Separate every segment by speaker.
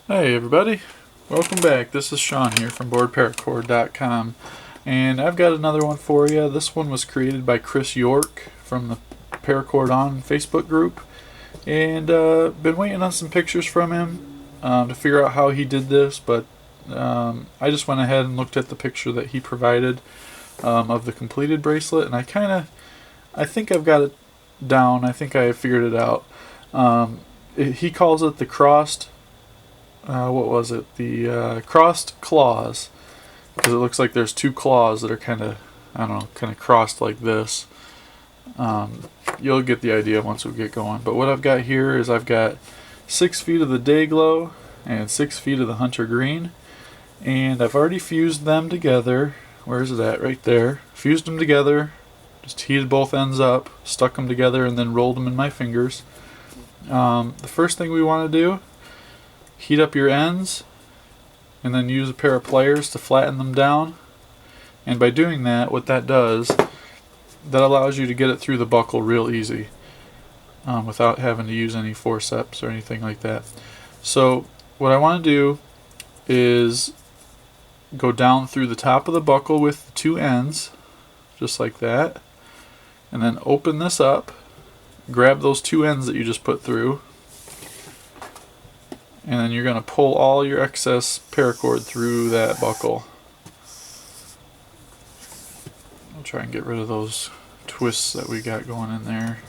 Speaker 1: Hey everybody, welcome back. This is Sean here from BoredParacord.com, and I've got another one for you. This one was created by Chris York from the Paracord on Facebook group, and been waiting on some pictures from him to figure out how he did this, but I just went ahead and looked at the picture that he provided of the completed bracelet, and I think I've got it down. I think I figured it out. He calls it the crossed what was it? The crossed claws, because it looks like there's two claws that are kind of, I don't know, kind of crossed like this. You'll get the idea once we get going. But what I've got here is I've got 6 feet of the day glow and 6 feet of the hunter green, and I've already fused them together. Where's it at? Right there. Fused them together. Just heated both ends up, stuck them together, and then rolled them in my fingers. The first thing we want to do, heat up your ends and then use a pair of pliers to flatten them down, and by doing that, what that does, that allows you to get it through the buckle real easy without having to use any forceps or anything like that. So what I want to do is go down through the top of the buckle with the two ends just like that, and then open this up, grab those two ends that you just put through, and then you're going to pull all your excess paracord through that buckle. I'll try and get rid of those twists that we got going in there.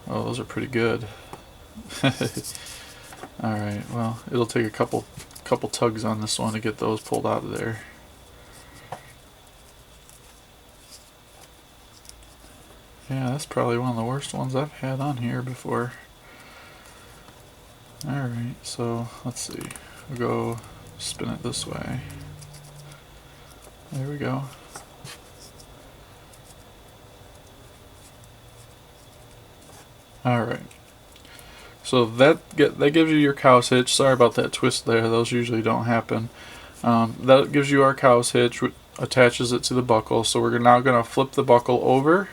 Speaker 1: Oh, those are pretty good. Alright, well, it'll take a couple tugs on this one to get those pulled out of there. Yeah, that's probably one of the worst ones I've had on here before. Alright, so let's see. We'll go spin it this way. There we go. Alright. So that gives you your cow's hitch. Sorry about that twist there. Those usually don't happen. That gives you our cow's hitch, which attaches it to the buckle. So we're now going to flip the buckle over.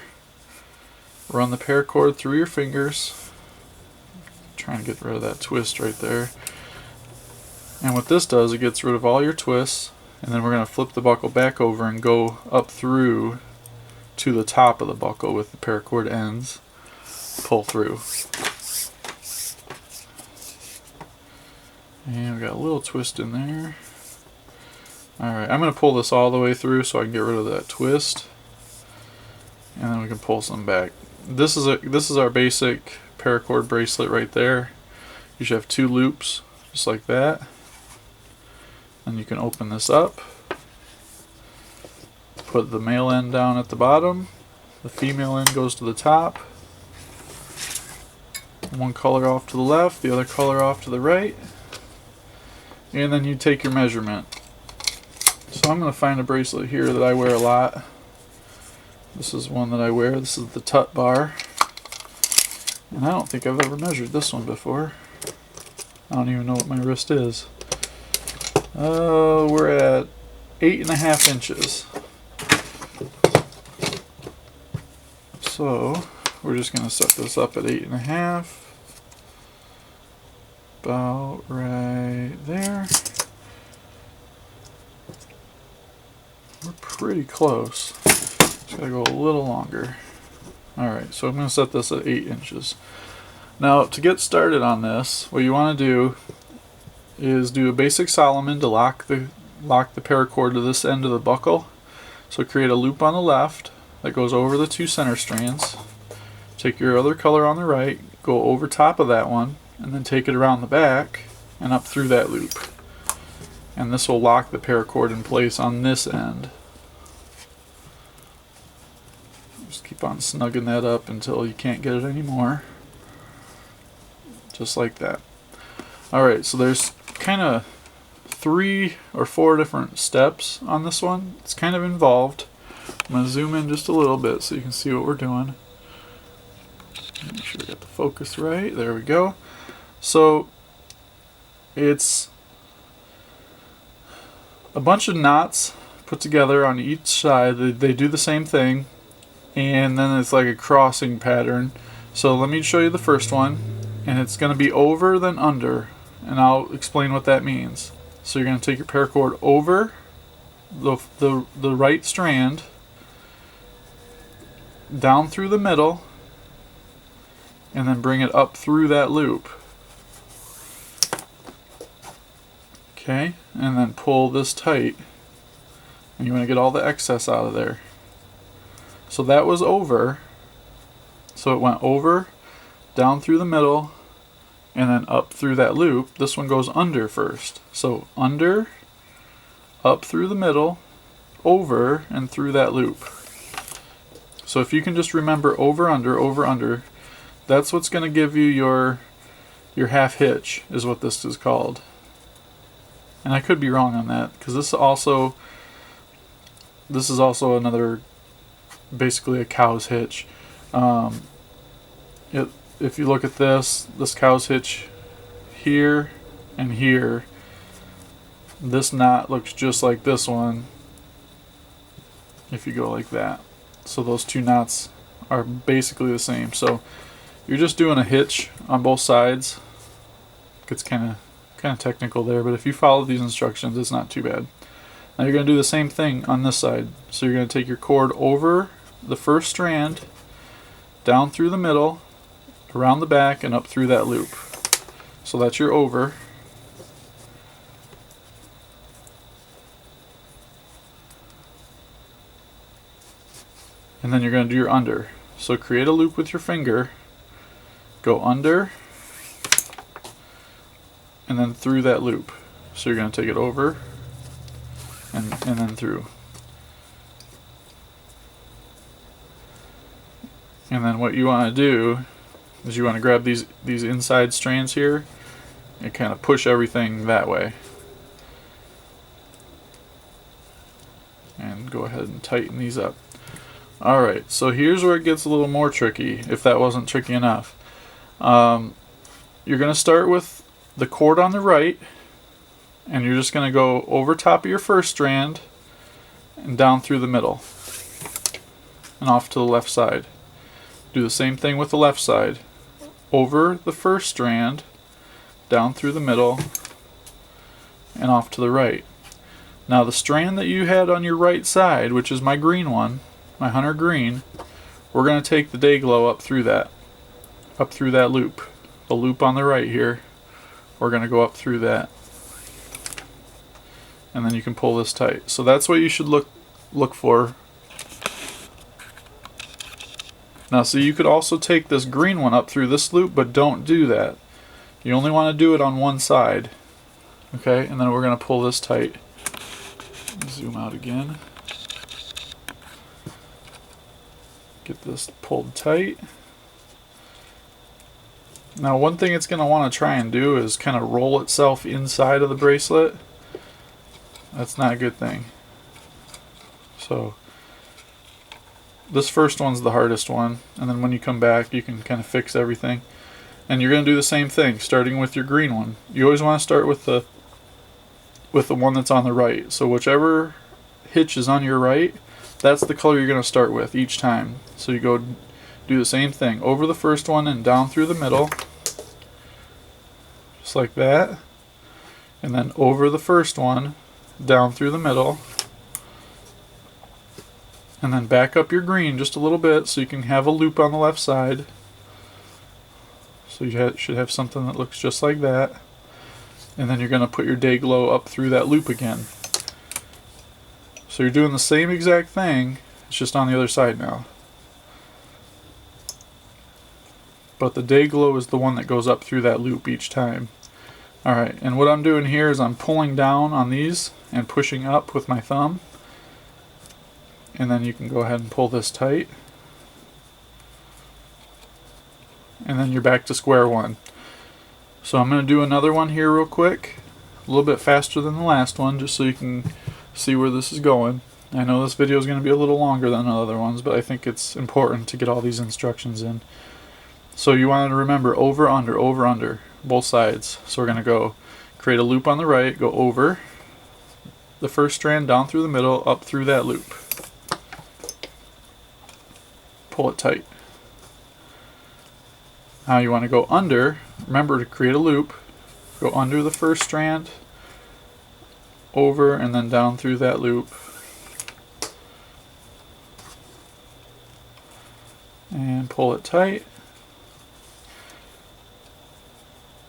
Speaker 1: Run the paracord through your fingers. Trying to get rid of that twist right there. And what this does, it gets rid of all your twists, and then we're going to flip the buckle back over and go up through to the top of the buckle with the paracord ends. Pull through. And we got a little twist in there. Alright, I'm going to pull this all the way through so I can get rid of that twist. And then we can pull some back. This is our basic paracord bracelet right there. You should have 2 loops just like that, and you can open this up, put the male end down at the bottom, the female end goes to the top, one color off to the left, the other color off to the right, and then you take your measurement. So I'm going to find a bracelet here that I wear a lot. This is one that I wear. This is the Tut bar. And I don't think I've ever measured this one before. I don't even know what my wrist is. We're at 8.5 inches. So we're just going to set this up at 8.5. About right there. We're pretty close. Just gotta go a little longer. Alright, so I'm going to set this at 8 inches. Now, to get started on this, what you want to do is do a basic Solomon to lock the paracord to this end of the buckle. So create a loop on the left that goes over the 2 center strands. Take your other color on the right, go over top of that one, and then take it around the back and up through that loop. And this will lock the paracord in place on this end. Just keep on snugging that up until you can't get it anymore. Just like that. Alright, so there's kind of 3 or 4 different steps on this one. It's kind of involved. I'm going to zoom in just a little bit so you can see what we're doing. Make sure we got the focus right. There we go. So it's a bunch of knots put together on each side. They do the same thing, and then it's like a crossing pattern. So let me show you the first one, and it's going to be over then under and I'll explain what that means. So you're going to take your paracord over the right strand, down through the middle, and then bring it up through that loop. Okay, and then pull this tight, and you want to get all the excess out of there. So that was over, so it went over, down through the middle, and then up through that loop. This one goes under first. So under, up through the middle, over, and through that loop. So if you can just remember over, under, that's what's going to give you your half hitch, is what this is called. And I could be wrong on that, because this is also another, basically a cow's hitch. If you look at this cow's hitch here and here, this knot looks just like this one if you go like that. So those two knots are basically the same. So you're just doing a hitch on both sides. It gets kind of technical there, but if you follow these instructions, it's not too bad. Now you're going to do the same thing on this side. So you're going to take your cord over the first strand, down through the middle, around the back, and up through that loop. So that's your over. And then you're going to do your under. So create a loop with your finger, go under, and then through that loop. So you're going to take it over and then through. And then what you want to do is you want to grab these inside strands here and kind of push everything that way. And go ahead and tighten these up. Alright, so here's where it gets a little more tricky, if that wasn't tricky enough. You're going to start with the cord on the right, and you're just going to go over top of your first strand and down through the middle and off to the left side. Do the same thing with the left side. Over the first strand, down through the middle, and off to the right. Now the strand that you had on your right side, which is my green one, my hunter green, we're going to take the day glow up through that loop. The loop on the right here, we're going to go up through that. And then you can pull this tight. So that's what you should look for. Now see, you could also take this green one up through this loop, but don't do that. You only want to do it on one side. Okay, and then we're going to pull this tight. Zoom out again. Get this pulled tight. Now one thing it's going to want to try and do is kind of roll itself inside of the bracelet. That's not a good thing. So this first one's the hardest one, and then when you come back you can kind of fix everything. And you're going to do the same thing, starting with your green one. You always want to start with the one that's on the right. So whichever hitch is on your right, that's the color you're going to start with each time. So you go do the same thing, over the first one and down through the middle, just like that, and then over the first one, down through the middle, and then back up your green just a little bit so you can have a loop on the left side. So you should have something that looks just like that, and then you're going to put your day glow up through that loop again. So you're doing the same exact thing, it's just on the other side now. But the day glow is the one that goes up through that loop each time. Alright, and what I'm doing here is I'm pulling down on these and pushing up with my thumb. And then you can go ahead and pull this tight. And then you're back to square one. So I'm going to do another one here real quick, a little bit faster than the last one, just so you can see where this is going. I know this video is going to be a little longer than the other ones, but I think it's important to get all these instructions in. So you want to remember over, under, both sides. So we're going to go create a loop on the right, go over the first strand, down through the middle, up through that loop. Pull it tight. Now you want to go under, remember to create a loop, go under the first strand, over, and then down through that loop. And pull it tight.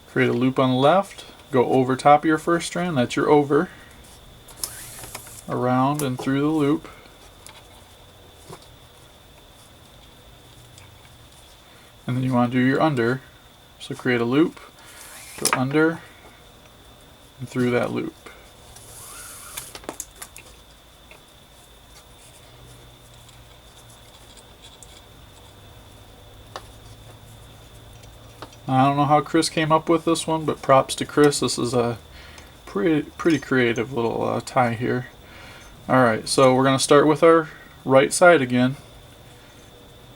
Speaker 1: Create a loop on the left, go over top of your first strand, that's your over, around and through the loop. And then you want to do your under, so create a loop, go under, and through that loop. I don't know how Chris came up with this one, but props to Chris. This is a pretty creative little tie here. Alright, so we're going to start with our right side again.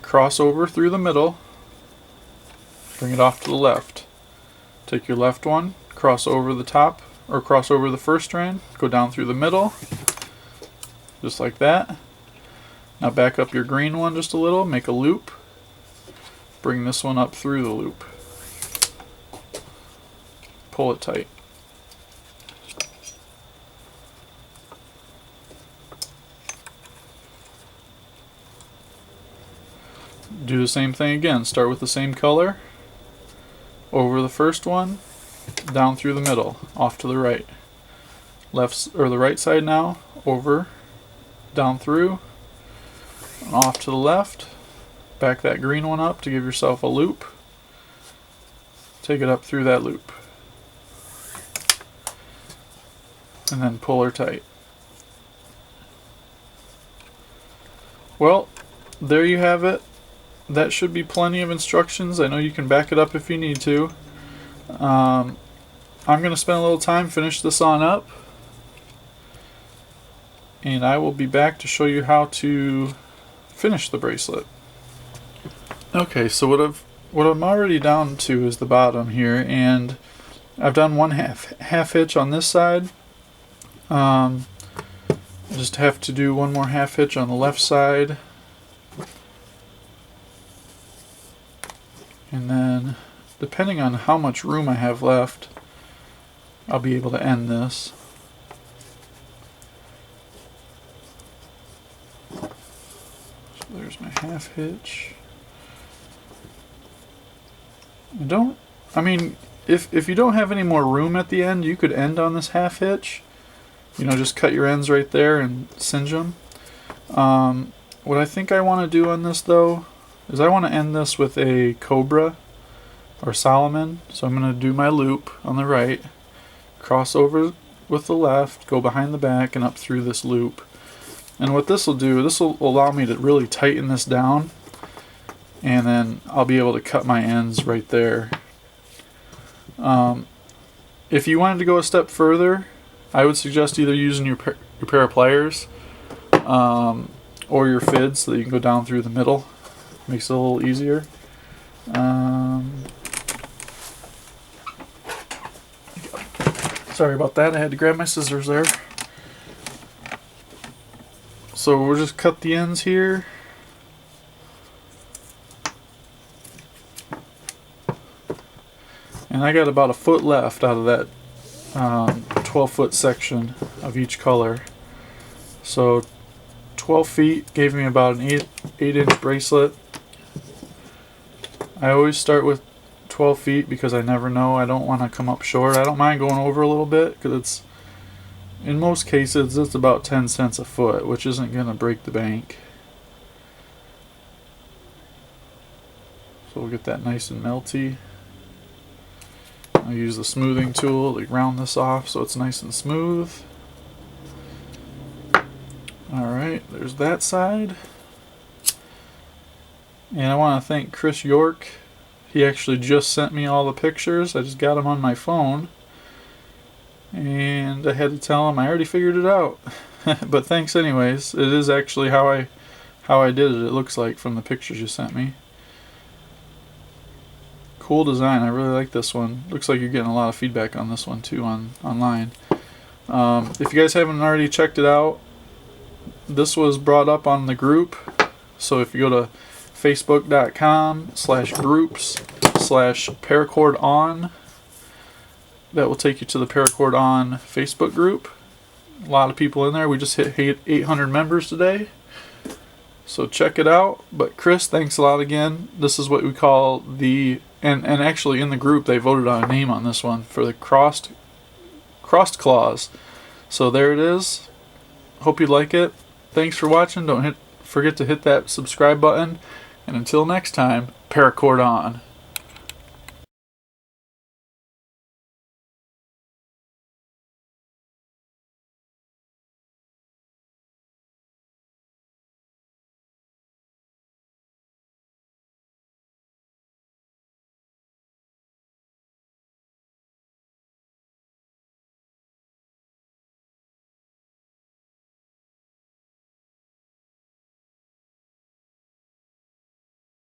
Speaker 1: Cross over through the middle. Bring it off to the left. Take your left one, cross over the top, or cross over the first strand, go down through the middle, just like that. Now back up your green one just a little, make a loop. Bring this one up through the loop. Pull it tight. Do the same thing again. Start with the same color. Over the first one, down through the middle, off to the right. Left or the right side now, over, down through, and off to the left. Back that green one up to give yourself a loop. Take it up through that loop. And then pull her tight. Well, there you have it. That should be plenty of instructions. I know you can back it up if you need to. I'm going to spend a little time, finish this on up, and I will be back to show you how to finish the bracelet. Okay, so what I'm already down to is the bottom here, and I've done one half hitch on this side. Just have to do one more half hitch on the left side, and then depending on how much room I have left, I'll be able to end this. So there's my half hitch. If you don't have any more room at the end, you could end on this half hitch. You know, just cut your ends right there and singe them. What I think I want to do on this though is I want to end this with a Cobra or Solomon. So I'm going to do my loop on the right, cross over with the left, go behind the back and up through this loop. And what this will do, this will allow me to really tighten this down, and then I'll be able to cut my ends right there. If you wanted to go a step further, I would suggest either using your pair of pliers or your fid so that you can go down through the middle. Makes it a little easier. Sorry about that, I had to grab my scissors there. So we'll just cut the ends here. And I got about a foot left out of that 12-foot section of each color. So 12 feet gave me about an 8-inch bracelet. I always start with 12 feet because I never know. I don't want to come up short. I don't mind going over a little bit because it's, in most cases, it's about 10 cents a foot, which isn't going to break the bank. So we'll get that nice and melty. I'll use the smoothing tool to round this off so it's nice and smooth. Alright, there's that side. And I want to thank Chris York. He actually just sent me all the pictures. I just got them on my phone. And I had to tell him I already figured it out. But thanks anyways. It is actually how I did it, it looks like, from the pictures you sent me. Cool design. I really like this one. Looks like you're getting a lot of feedback on this one too online. If you guys haven't already checked it out, this was brought up on the group. So if you go to facebook.com/groups/paracord on, that will take you to the Paracord On Facebook group. A lot of people in there. We just hit 800 members today. So check it out. But Chris, thanks a lot again. This is what we call the, and actually in the group they voted on a name on this one for the crossed claws. So there it is. Hope you like it. Thanks for watching. Don't forget to hit that subscribe button. And until next time, Paracord on.